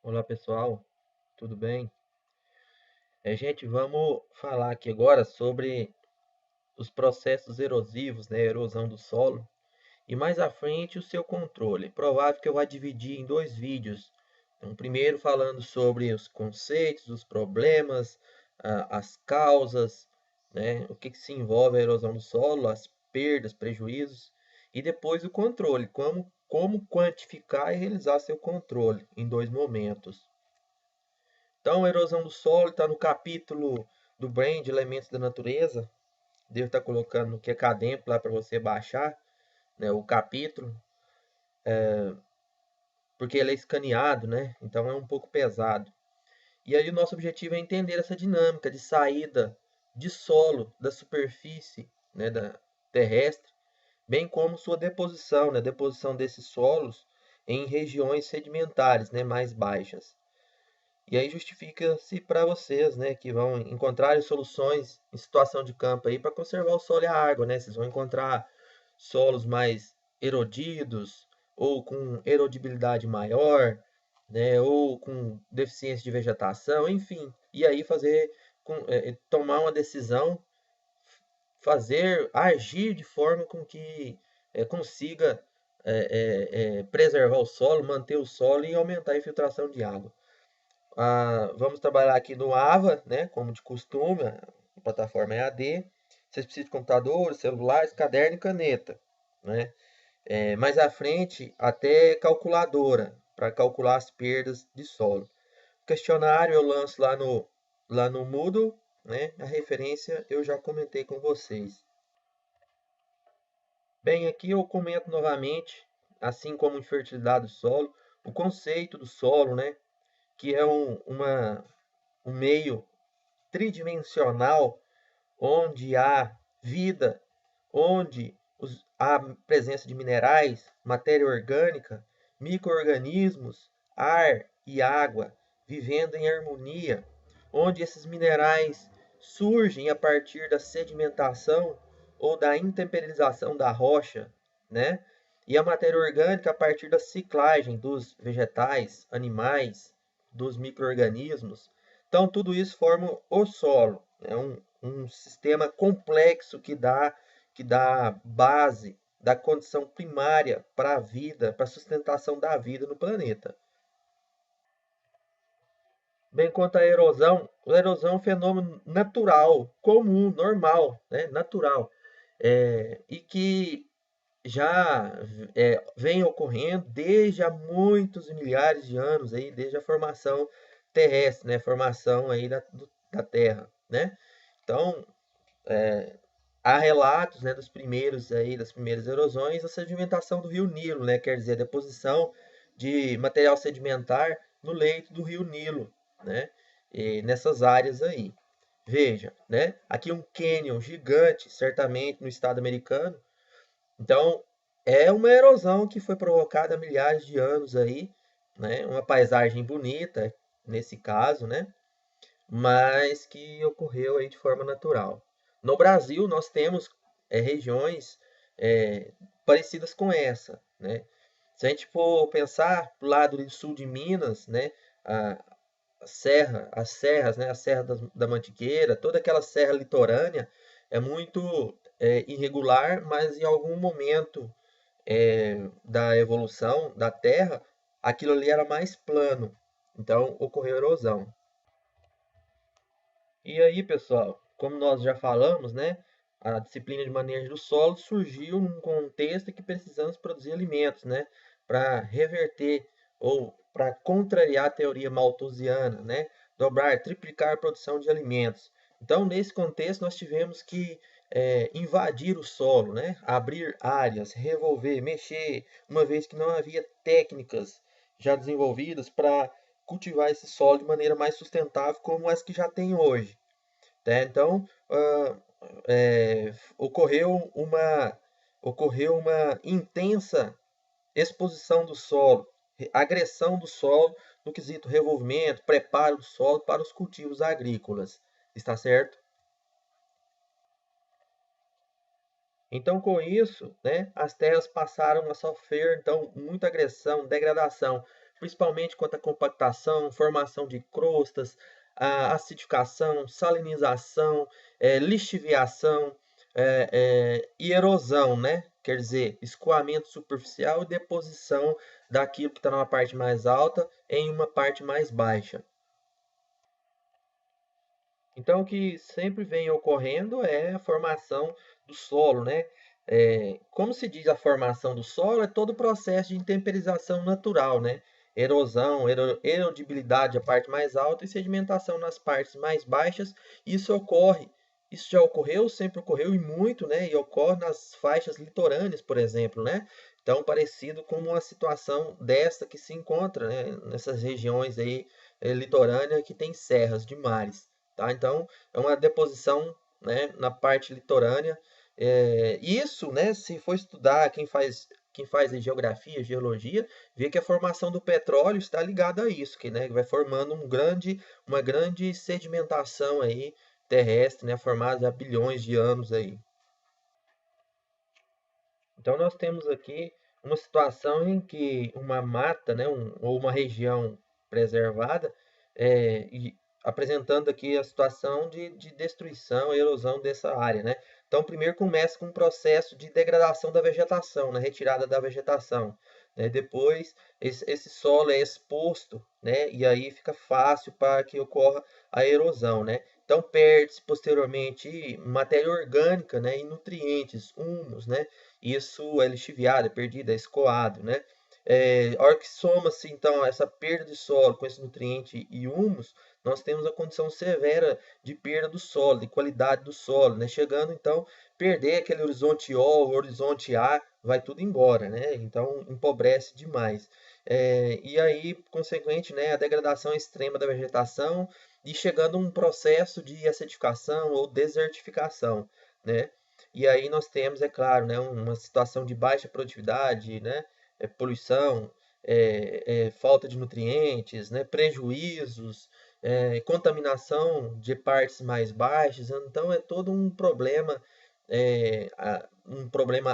Olá pessoal, tudo bem? Gente, vamos falar aqui agora sobre os processos erosivos, né, erosão do solo, e mais à frente o seu controle. Provável que eu vá dividir em dois vídeos. Então, primeiro falando sobre os conceitos, os problemas, as causas, né, o que se envolve a erosão do solo, as perdas, prejuízos, e depois o controle, como quantificar e realizar seu controle em dois momentos. Então, a erosão do solo está no capítulo do Brain de Elementos da Natureza. Devo estar colocando no QKDemp lá para você baixar, né, o capítulo, porque ele é escaneado, né? Então é um pouco pesado. E aí o nosso objetivo é entender essa dinâmica de saída de solo da superfície, né, da terrestre, bem como sua deposição, né, deposição desses solos em regiões sedimentares, né, mais baixas. E aí justifica-se para vocês, né, que vão encontrar soluções em situação de campo aí para conservar o solo e a água, né? Vocês vão encontrar solos mais erodidos ou com erodibilidade maior, né, ou com deficiência de vegetação, enfim. E aí tomar uma decisão, agir de forma com que consiga preservar o solo, manter o solo e aumentar a infiltração de água. Vamos trabalhar aqui no AVA, né, como de costume, a plataforma EAD. Vocês precisam de computadores, celulares, caderno e caneta, né? Mais à frente, até calculadora, para calcular as perdas de solo. O questionário eu lanço lá no Moodle, né? A referência eu já comentei com vocês. Bem, aqui eu comento novamente, assim como infertilidade do solo, o conceito do solo, né? Que é um meio tridimensional onde há vida, onde há presença de minerais, matéria orgânica, micro-organismos, ar e água vivendo em harmonia, onde esses minerais surgem a partir da sedimentação ou da intemperização da rocha, né? E a matéria orgânica a partir da ciclagem dos vegetais, animais, dos micro-organismos. Então, tudo isso forma o solo. É um sistema complexo que dá base, da condição primária para a vida, para a sustentação da vida no planeta. Bem quanto a erosão é um fenômeno natural, comum, normal, né? Natural, e que já vem ocorrendo desde há muitos milhares de anos, aí, desde a formação terrestre, né? Formação aí da Terra, né? Então, há relatos, né, das primeiras erosões, a sedimentação do rio Nilo, né? Quer dizer, a deposição de material sedimentar no leito do rio Nilo, né? E nessas áreas aí. Veja, né? Aqui um cânion gigante, certamente no estado americano. Então, é uma erosão que foi provocada há milhares de anos aí, né? Uma paisagem bonita, nesse caso, né? Mas que ocorreu aí de forma natural. No Brasil, nós temos regiões é, parecidas com essa, né? Se a gente for pensar para o lado do sul de Minas, né, as serras, né, a Serra da Mantiqueira, toda aquela serra litorânea é muito irregular, mas em algum momento da evolução da Terra, aquilo ali era mais plano, então ocorreu erosão. E aí, pessoal, como nós já falamos, né, a disciplina de manejo do solo surgiu num contexto em que precisamos produzir alimentos, né, para reverter ou para contrariar a teoria malthusiana, né, dobrar, triplicar a produção de alimentos. Então, nesse contexto, nós tivemos que invadir o solo, né, abrir áreas, revolver, mexer, uma vez que não havia técnicas já desenvolvidas para cultivar esse solo de maneira mais sustentável como as que já tem hoje. Né? Então, ocorreu uma intensa exposição do solo, agressão do solo no quesito revolvimento, preparo do solo para os cultivos agrícolas. Está certo? Então, com isso, né, as terras passaram a sofrer então muita agressão, degradação, principalmente quanto à compactação, formação de crostas, a acidificação, salinização, lixiviação, e erosão, né? Quer dizer, escoamento superficial e deposição daquilo que está numa parte mais alta em uma parte mais baixa. Então, o que sempre vem ocorrendo é a formação do solo, né? Como se diz a formação do solo, é todo o processo de intemperização natural, né? Erosão, erodibilidade, a parte mais alta, e sedimentação nas partes mais baixas. Isso ocorre, isso já ocorreu, sempre ocorreu e muito, né? E ocorre nas faixas litorâneas, por exemplo, né? Então, parecido com uma situação desta que se encontra, né? Nessas regiões aí litorâneas que tem serras de mares. Tá? Então, é uma deposição, né, na parte litorânea. Isso, né, se for estudar, quem faz geografia, geologia, vê que a formação do petróleo está ligada a isso, que, né, vai formando uma grande sedimentação aí terrestre, né, formada há bilhões de anos aí. Então, nós temos aqui uma situação em que uma mata, né, ou uma região preservada, e apresentando aqui a situação de destruição e erosão dessa área, né? Então, primeiro começa com um processo de degradação da vegetação, né, retirada da vegetação, né? Depois, esse solo é exposto, né, e aí fica fácil para que ocorra a erosão, né? Então, perde-se posteriormente matéria orgânica, né, e nutrientes, humus, né? Isso é lixiviado, é perdido, é escoado, né? A hora que soma-se, então, essa perda de solo com esse nutriente e humus, nós temos a condição severa de perda do solo, de qualidade do solo, né? Chegando, então, perder aquele horizonte O, horizonte A, vai tudo embora, né? Então, empobrece demais. E aí, consequente, né, a degradação extrema da vegetação e chegando a um processo de acidificação ou desertificação, né? E aí nós temos, é claro, né, uma situação de baixa produtividade, né, poluição, falta de nutrientes, né, prejuízos, contaminação de partes mais baixas. Então é todo um problema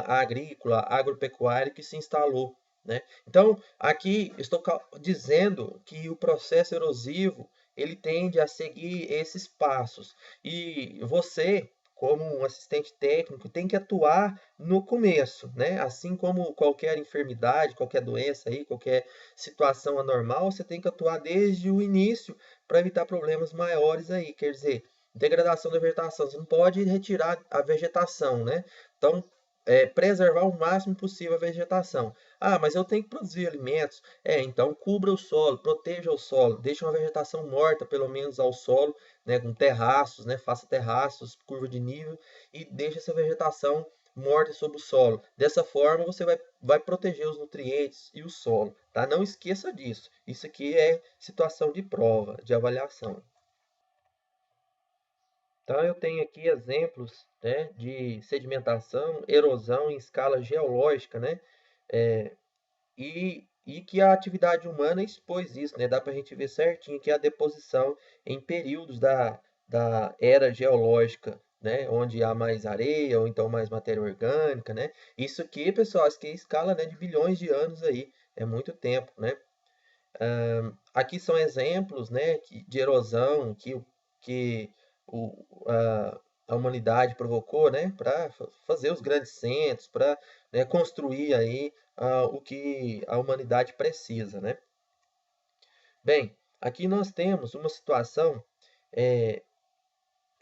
agrícola, agropecuário que se instalou, né? Então aqui estou dizendo que o processo erosivo ele tende a seguir esses passos e você como um assistente técnico, tem que atuar no começo, né? Assim como qualquer enfermidade, qualquer doença aí, qualquer situação anormal, você tem que atuar desde o início para evitar problemas maiores aí. Quer dizer, degradação da vegetação, você não pode retirar a vegetação, né? Então, preservar o máximo possível a vegetação. Ah, mas eu tenho que produzir alimentos. Então cubra o solo, proteja o solo, deixe uma vegetação morta, pelo menos ao solo, né, com terraços, né, faça terraços, curva de nível e deixe essa vegetação morta sobre o solo. Dessa forma, você vai proteger os nutrientes e o solo, tá? Não esqueça disso. Isso aqui é situação de prova, de avaliação. Então, eu tenho aqui exemplos, né, de sedimentação, erosão em escala geológica, né? E que a atividade humana expôs isso, né? Dá para a gente ver certinho que a deposição em períodos da era geológica, né? Onde há mais areia ou então mais matéria orgânica, né? Isso aqui, pessoal, isso aqui é escala, né, de bilhões de anos aí, é muito tempo, né? Aqui são exemplos, né, de erosão que a humanidade provocou, né, para fazer os grandes centros, para, né, construir aí o que a humanidade precisa, né? Bem, aqui nós temos uma situação, é,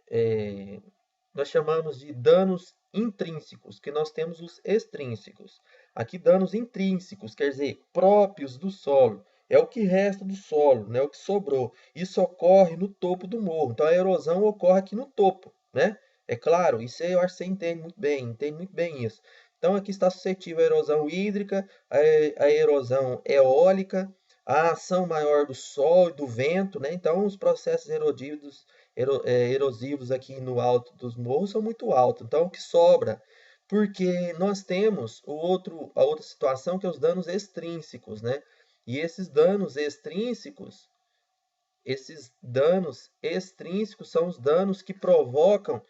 é, nós chamamos de danos intrínsecos, que nós temos os extrínsecos. Aqui, danos intrínsecos, quer dizer, próprios do solo. É o que resta do solo, né? O que sobrou. Isso ocorre no topo do morro. Então, a erosão ocorre aqui no topo, né? É claro, isso eu acho que você entende muito bem isso. Então, aqui está suscetível à erosão hídrica, a erosão eólica, a ação maior do sol e do vento, né? Então, os processos erosivos aqui no alto dos morros são muito altos. Então, o que sobra? Porque nós temos a outra situação que é os danos extrínsecos, né? E esses danos extrínsecos são os danos que provocam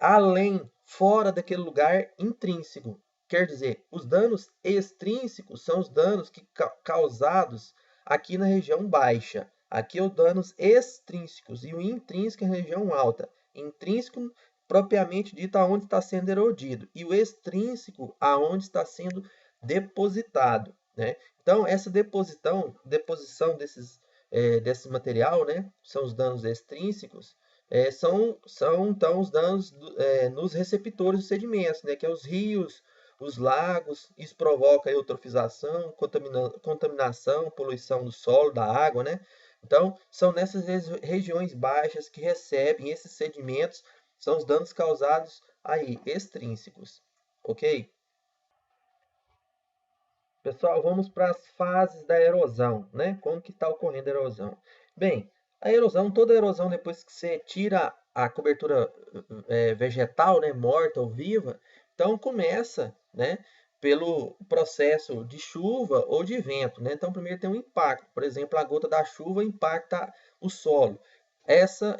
além, fora daquele lugar intrínseco. quer dizer, os danos extrínsecos são os danos causados aqui na região baixa. Aqui é os danos extrínsecos e o intrínseco é a região alta. Intrínseco, propriamente dito, aonde está sendo erodido. E o extrínseco, aonde está sendo depositado, né? Então, essa deposição desse material, né, são os danos extrínsecos, são então os danos nos receptores dos sedimentos, né, que é os rios, os lagos. Isso provoca eutrofização, contaminação, poluição do solo, da água, né? Então, são nessas regiões baixas que recebem esses sedimentos, são os danos causados aí, extrínsecos, ok? Pessoal, vamos para as fases da erosão, né? Como que está ocorrendo a erosão? Bem, a erosão, toda a erosão, depois que você tira a cobertura vegetal, né, morta ou viva, então começa, né, pelo processo de chuva ou de vento, né? Então, primeiro tem um impacto, por exemplo, a gota da chuva impacta o solo.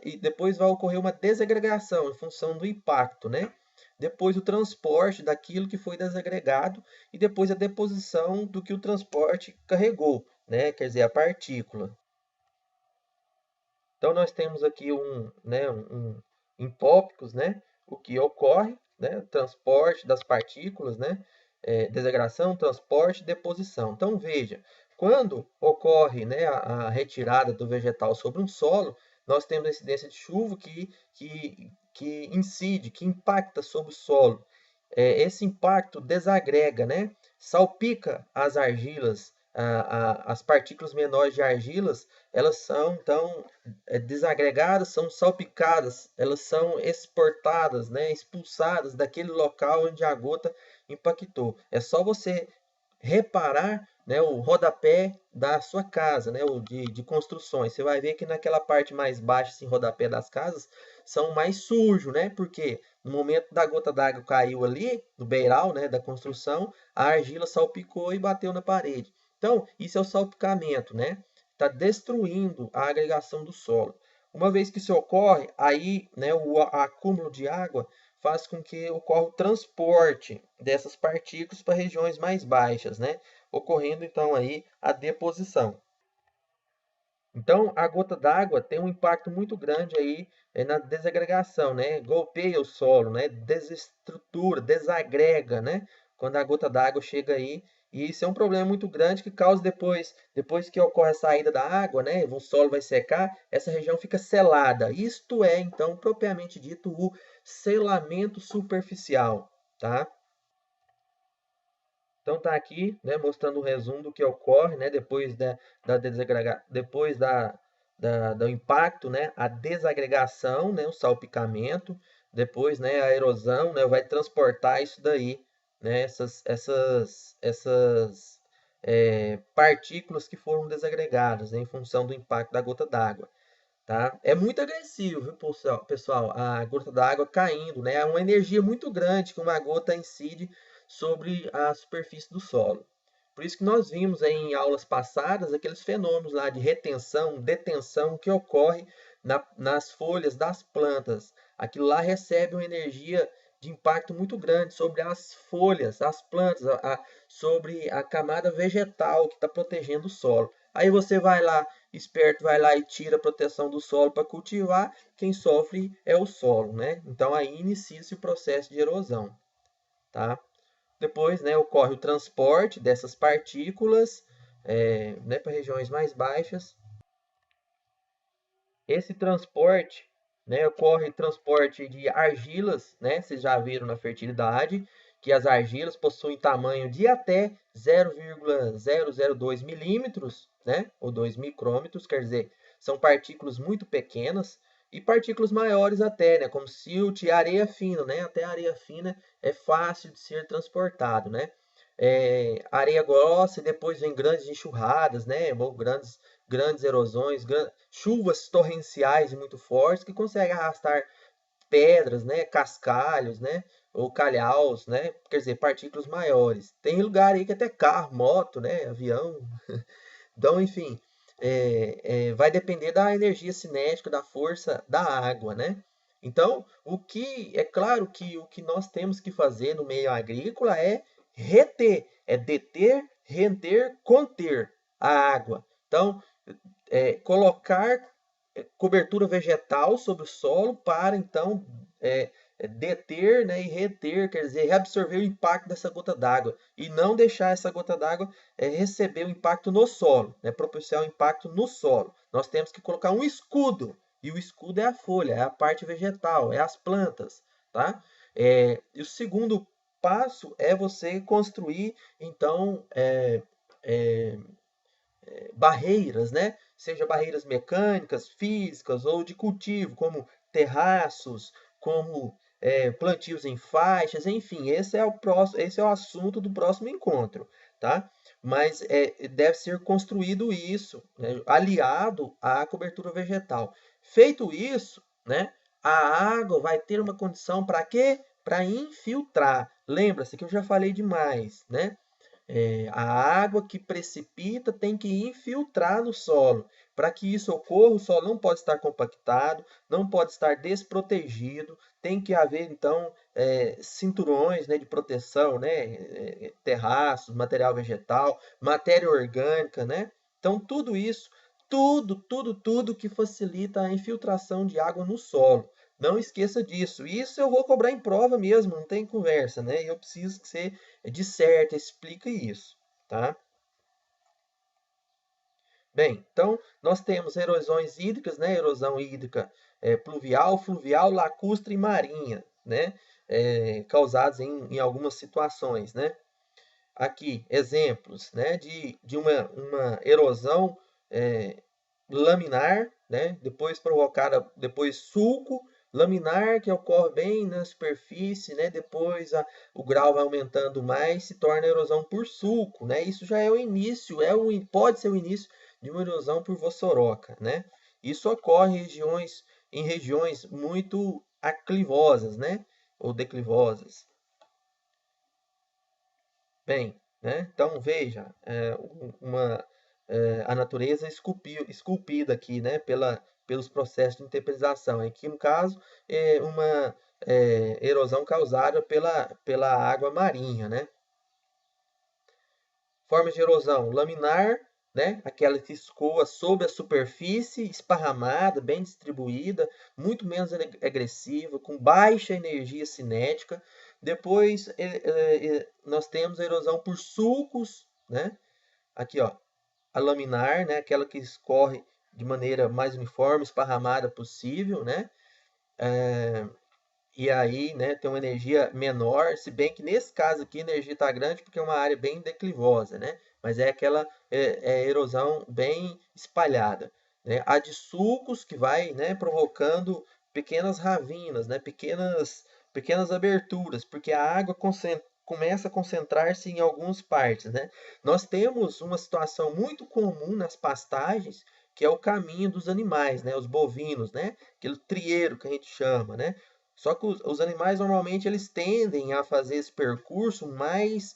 E depois vai ocorrer uma desagregação em função do impacto, né? Depois o transporte daquilo que foi desagregado e depois a deposição do que o transporte carregou, né? Quer dizer, a partícula. Então, nós temos aqui em tópicos, né? O que ocorre, né? Transporte das partículas, né? Desagração, transporte, deposição. Então, veja, quando ocorre, né, a retirada do vegetal sobre um solo, nós temos a incidência de chuva que incide, que impacta sobre o solo. Esse impacto desagrega, né? Salpica as argilas, as partículas menores de argilas, elas são então desagregadas, são salpicadas, elas são exportadas, né? Expulsadas daquele local onde a gota impactou. É só você reparar, né, o rodapé da sua casa, né, o de construções. Você vai ver que naquela parte mais baixa, assim, rodapé das casas, são mais sujos, né? Porque no momento da gota d'água caiu ali, no beiral, né, da construção, a argila salpicou e bateu na parede. Então, isso é o salpicamento, né? Está destruindo a agregação do solo. Uma vez que isso ocorre, aí, né, o acúmulo de água faz com que ocorra o transporte dessas partículas para regiões mais baixas, né? Ocorrendo então aí a deposição. Então, a gota d'água tem um impacto muito grande aí na desagregação, né? Golpeia o solo, né? Desestrutura, desagrega, né? Quando a gota d'água chega aí. E isso é um problema muito grande que causa depois que ocorre a saída da água, né? O solo vai secar, essa região fica selada. Isto é, então, propriamente dito, o selamento superficial, tá? Então tá aqui, né, mostrando o resumo do que ocorre, né, depois do impacto, né, a desagregação, né, o salpicamento, depois, né, a erosão, né, vai transportar isso daí, né, essas partículas que foram desagregadas, né, em função do impacto da gota d'água. Tá? É muito agressivo, viu, pessoal? A gota d'água caindo, né? É uma energia muito grande que uma gota incide sobre a superfície do solo. Por isso que nós vimos aí em aulas passadas aqueles fenômenos lá de retenção, detenção que ocorre nas folhas das plantas. Aquilo lá recebe uma energia de impacto muito grande sobre as folhas, as plantas, sobre a camada vegetal que está protegendo o solo. Aí você vai lá, esperto, vai lá e tira a proteção do solo para cultivar, quem sofre é o solo, né? Então aí inicia-se o processo de erosão, tá? Depois, né, ocorre o transporte dessas partículas, né, para regiões mais baixas. Esse transporte, né, ocorre transporte de argilas, né? Vocês já viram na fertilidade que as argilas possuem tamanho de até 0,002 milímetros, né, ou 2 micrômetros, quer dizer, são partículas muito pequenas e partículas maiores até, né, como silt e areia fina, né? Até areia fina é fácil de ser transportado, né? Areia grossa e depois vem grandes enxurradas, né? Ou grandes erosões, chuvas torrenciais muito fortes que conseguem arrastar pedras, né? Cascalhos, né? Ou calhaus, né? Quer dizer, partículas maiores. Tem lugar aí que até carro, moto, né? Avião. Então, enfim, vai depender da energia cinética, da força da água, né? Então, é claro que o que nós temos que fazer no meio agrícola é reter, é deter, render, conter a água. Então, colocar cobertura vegetal sobre o solo para, então, deter, né, e reter, quer dizer, reabsorver o impacto dessa gota d'água e não deixar essa gota d'água receber o impacto no solo, né, propiciar o impacto no solo. Nós temos que colocar um escudo, e o escudo é a folha, é a parte vegetal, é as plantas, tá? E o segundo passo é você construir, então, barreiras, né? Seja barreiras mecânicas, físicas ou de cultivo, como terraços, como plantios em faixas, enfim, esse é o assunto do próximo encontro, tá? Mas deve ser construído isso, né, aliado à cobertura vegetal. Feito isso, né, a água vai ter uma condição para quê? Para infiltrar. Lembra-se que eu já falei demais, né? A água que precipita tem que infiltrar no solo. Para que isso ocorra, o solo não pode estar compactado, não pode estar desprotegido, tem que haver, então, cinturões, né, de proteção, né, terraços, material vegetal, matéria orgânica, né? Então, tudo isso, tudo que facilita a infiltração de água no solo. Não esqueça disso. Isso eu vou cobrar em prova mesmo, não tem conversa, né? Eu preciso que você disserte, explique isso, tá? Bem, então nós temos erosões hídricas, né? Erosão hídrica pluvial, fluvial, lacustre e marinha, né? Causadas em algumas situações, né? Aqui, exemplos, né? De uma erosão laminar, né? Depois provocada, depois sulco, laminar que ocorre bem na superfície, né? Depois o grau vai aumentando mais, se torna erosão por sulco, né? Isso já é o início, pode ser o início de uma erosão por vossoroca, né? Isso ocorre em regiões muito aclivosas, né? Ou declivosas. Bem, né? Então veja, a natureza esculpida aqui, né? Pelos processos de temperização. Aqui, no caso, é uma erosão causada pela água marinha, né? Formas de erosão laminar, né? Aquela que escoa sobre a superfície, esparramada, bem distribuída, muito menos agressiva, com baixa energia cinética. Depois nós temos a erosão por sulcos, né? Aqui, ó, a laminar, né? Aquela que escorre de maneira mais uniforme, esparramada possível, né? E aí, né, tem uma energia menor, se bem que nesse caso aqui a energia está grande porque é uma área bem declivosa, né? Mas é aquela erosão bem espalhada, né? Há de sulcos que vai, né, provocando pequenas ravinas, né? Pequenas aberturas, porque a água começa a concentrar-se em algumas partes, né? Nós temos uma situação muito comum nas pastagens, que é o caminho dos animais, né? Os bovinos, né? Aquele trieiro que a gente chama, né? Só que os animais normalmente eles tendem a fazer esse percurso mais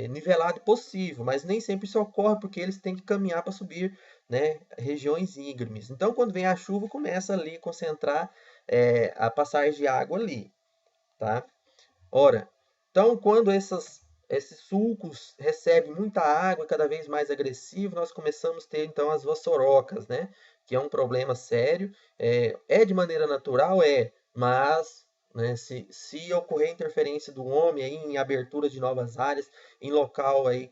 nivelado possível, mas nem sempre isso ocorre porque eles têm que caminhar para subir, né, regiões íngremes. Então, quando vem a chuva, começa ali a concentrar a passagem de água ali, tá? Ora, então quando esses sulcos recebem muita água, cada vez mais agressivo, nós começamos a ter então as vassourocas, né? Que é um problema sério. De maneira natural, mas né, se ocorrer interferência do homem aí em abertura de novas áreas, em local aí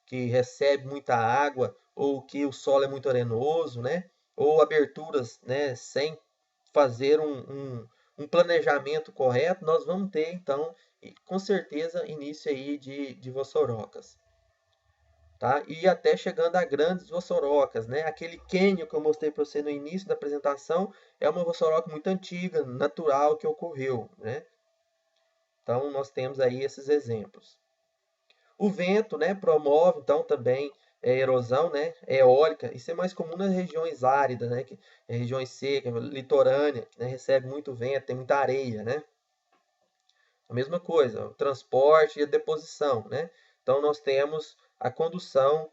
que recebe muita água, ou que o solo é muito arenoso, né? Ou aberturas, né, sem fazer um planejamento correto, nós vamos ter, então, com certeza, início aí de vassourocas. Tá? E até chegando a grandes vassourocas, né? Aquele cânion que eu mostrei para você no início da apresentação é uma vassouroca muito antiga, natural, que ocorreu, né? Então, nós temos aí esses exemplos. O vento, né, promove, então, também erosão, né, eólica. Isso é mais comum nas regiões áridas, né, regiões secas, litorânea, né, recebe muito vento, tem muita areia, né. A mesma coisa, o transporte e a deposição, né. Então, nós temos a condução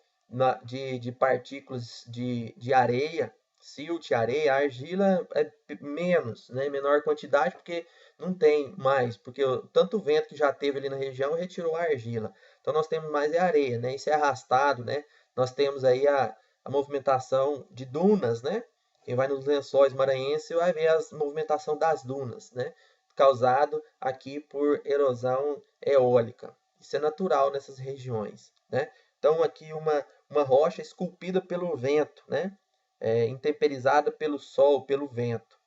de partículas de areia, silt, areia, argila é menos, né, menor quantidade, porque não tem mais, porque tanto vento que já teve ali na região retirou a argila. Então nós temos mais areia, né? Isso é arrastado, né? Nós temos aí a movimentação de dunas, né? Quem vai nos lençóis maranhenses vai ver a movimentação das dunas, né? Causado aqui por erosão eólica. Isso é natural nessas regiões, né? Então aqui uma rocha esculpida pelo vento, né? Intemperizada pelo sol, pelo vento.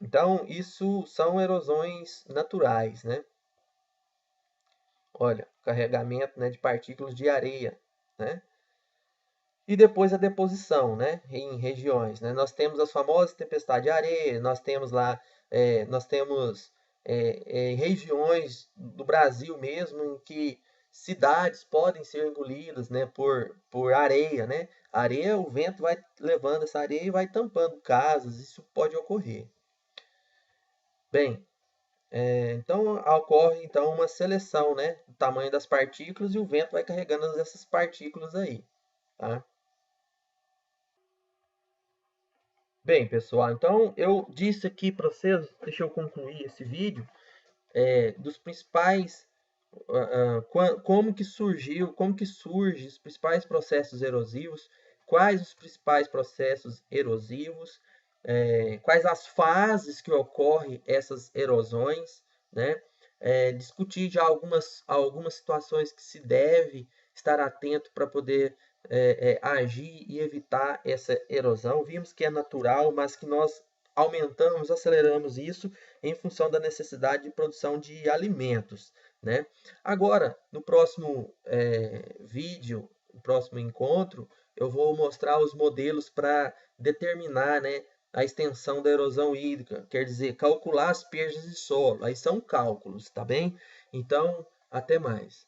Então, isso são erosões naturais, né? Olha, carregamento, né, de partículas de areia, né? E depois a deposição, né, em regiões, né? Nós temos as famosas tempestades de areia, nós temos lá, nós temos regiões do Brasil mesmo em que cidades podem ser engolidas, né, por areia, né? A areia, o vento vai levando essa areia e vai tampando casas, isso pode ocorrer. Bem, então ocorre então uma seleção, né, do tamanho das partículas e o vento vai carregando essas partículas aí, tá? Bem, pessoal, então eu disse aqui para vocês, deixa eu concluir esse vídeo, dos principais, como que surgiu, como que surge os principais processos erosivos, quais os principais processos erosivos, quais as fases que ocorrem essas erosões, né? Discutir já algumas situações que se deve estar atento para poder agir e evitar essa erosão. Vimos que é natural, mas que nós aumentamos, aceleramos isso em função da necessidade de produção de alimentos, né? Agora, no próximo vídeo, no próximo encontro, eu vou mostrar os modelos para determinar, né, a extensão da erosão hídrica, quer dizer, calcular as perdas de solo. Aí são cálculos, tá bem? Então, até mais.